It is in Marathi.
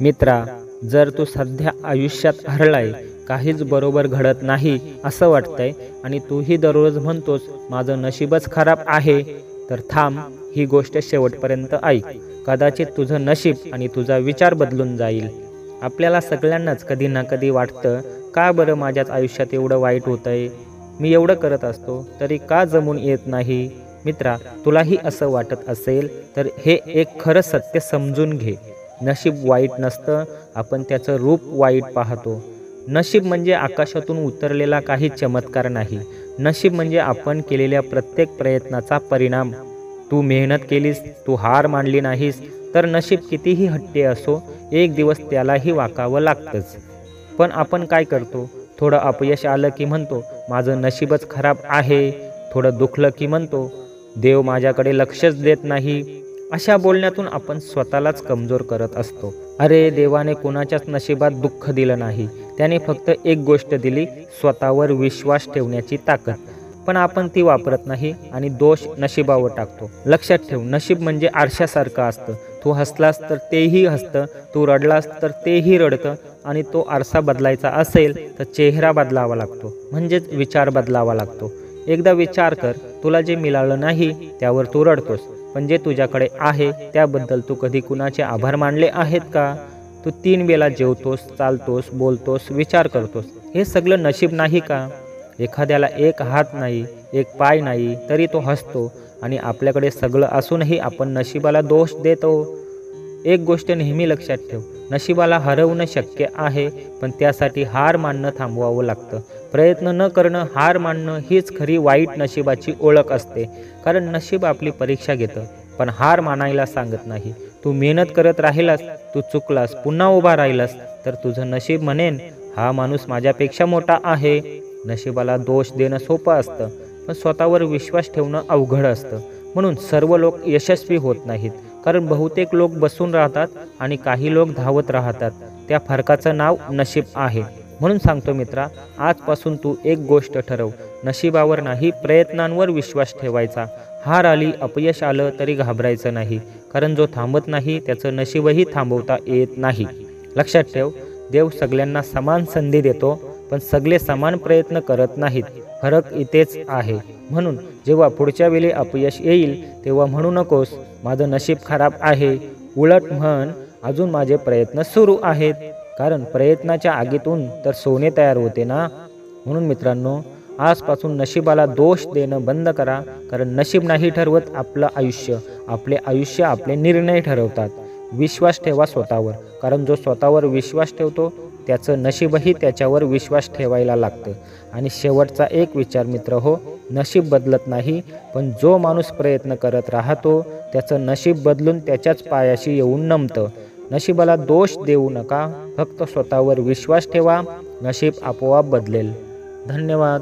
मित्रा, जर तू सध्या आयुष्यात हरलाय, काहीच बरोबर घडत नाही असं वाटतंय आणि तूही दररोज म्हणतोस माझं नशीबच खराब आहे, तर थांब, ही गोष्ट शेवटपर्यंत ऐक. कदाचित तुझं नशीब आणि तुझा विचार बदलून जाईल. आपल्याला सगळ्यांनाच कधी ना कधी वाटतं, का बरं माझ्याच आयुष्यात एवढं वाईट होतंय? मी एवढं करत असतो तरी का जमून येत नाही? मित्रा, तुलाही असं वाटत असेल तर हे एक खरं सत्य समजून घे. नशीब वाईट नसतं, आपण त्याचं रूप वाईट पाहतो. नशीब म्हणजे आकाशातून उतरलेला काही चमत्कार नाही. नशीब म्हणजे आपण केलेल्या प्रत्येक प्रयत्नाचा परिणाम. तू मेहनत केलीस, तू हार मानली नाहीस, तर नशीब कितीही हट्टी असो, एक दिवस त्यालाही वाकावं लागतंच. पण आपण काय करतो? थोडं अपयश आलं की म्हणतो माझं नशीबच खराब आहे. थोडं दुखलं की म्हणतो देव माझ्याकडे लक्षच देत नाही. अशा बोलण्यातून आपण स्वतःलाच कमजोर करत असतो. अरे, देवाने कोणाच्याच नशिबात दुःख दिलं नाही. त्याने फक्त एक गोष्ट दिली, स्वतःवर विश्वास ठेवण्याची ताकद. पण आपण ती वापरत नाही आणि दोष नशिबावर टाकतो. लक्षात ठेव, नशीब म्हणजे आरशासारखं असतं. तू हसलास तर तेही हसतं, तू रडलास तर तेही रडतं. आणि तो आरसा बदलायचा असेल तर चेहरा बदलावा लागतो, म्हणजेच विचार बदलावा लागतो. एकदा विचार कर, तुला जे मिळालं नाही त्यावर तू रडतोस, पण जे तुझ्याकडे आहे त्याबद्दल तू कधी कुणाचे आभार मानले आहेत का? तू 3 वेळा जेवतोस, चालतोस, बोलतोस, विचार करतोस. हे सगळं नशीब नाही का? एखाद्याला एक हात नाही, एक पाय नाही, तरी तो हसतो. आणि आपल्याकडे सगळं असूनही आपण नशिबाला दोष देतो. एक गोष्ट नेहमी लक्षात ठेव, नशिबाला हरवणं शक्य आहे, पण त्यासाठी हार मानणं थांबवावं लागतं. प्रयत्न न करणं, हार मानणं हीच खरी वाईट नशिबाची ओळख असते. कारण नशीब आपली परीक्षा घेतं, पण हार मानायला सांगत नाही. तू मेहनत करत राहिलास, तू चुकलास, पुन्हा उभा राहिलास, तर तुझं नशीब म्हणेन हा माणूस माझ्यापेक्षा मोठा आहे. नशिबाला दोष देणं सोपं असतं, पण स्वतःवर विश्वास ठेवणं अवघड असतं. म्हणून सर्व लोक यशस्वी होत नाहीत, कारण बहुतेक लोक बसून राहतात आणि काही लोक धावत राहतात. त्या फरकाचं नाव नशीब आहे. म्हणून सांगतो मित्रा, आजपासून तू एक गोष्ट ठरव, नशिबावर नाही, प्रयत्नांवर विश्वास ठेवायचा. हार आली, अपयश आलं तरी घाबरायचं नाही, कारण जो थांबत नाही त्याचं नशीबही थांबवता येत नाही. लक्षात ठेव, देव सगळ्यांना समान संधी देतो, पण सगळे समान प्रयत्न करत नाहीत. फरक इथेच आहे. म्हणून जेव्हा पुढच्या वेळी अपयश येईल तेव्हा म्हणू नकोस माझं नशीब खराब आहे. उलट म्हण, अजून माझे प्रयत्न सुरू आहेत. कारण प्रयत्नाच्या आगीतून तर सोने तयार होते ना. म्हणून मित्रांनो, आजपासून नशिबाला दोष देणं बंद करा. कारण नशीब नाही ठरवत आपलं आयुष्य, आपले आयुष्य आपले निर्णय ठरवतात. विश्वास ठेवा स्वतःवर, कारण जो स्वतःवर विश्वास ठेवतो त्याचं नशीबही त्याच्यावर विश्वास ठेवायला लागतं. आणि शेवटचा एक विचार मित्र हो, नशीब बदलत नाही, पण जो माणूस प्रयत्न करत राहतो त्याचं नशीब बदलून त्याच्याच पायाशी येऊन नमतं. नशिबाला दोष देऊ नका, फक्त स्वतःवर विश्वास ठेवा. नशीब आपोआप बदलेल. धन्यवाद.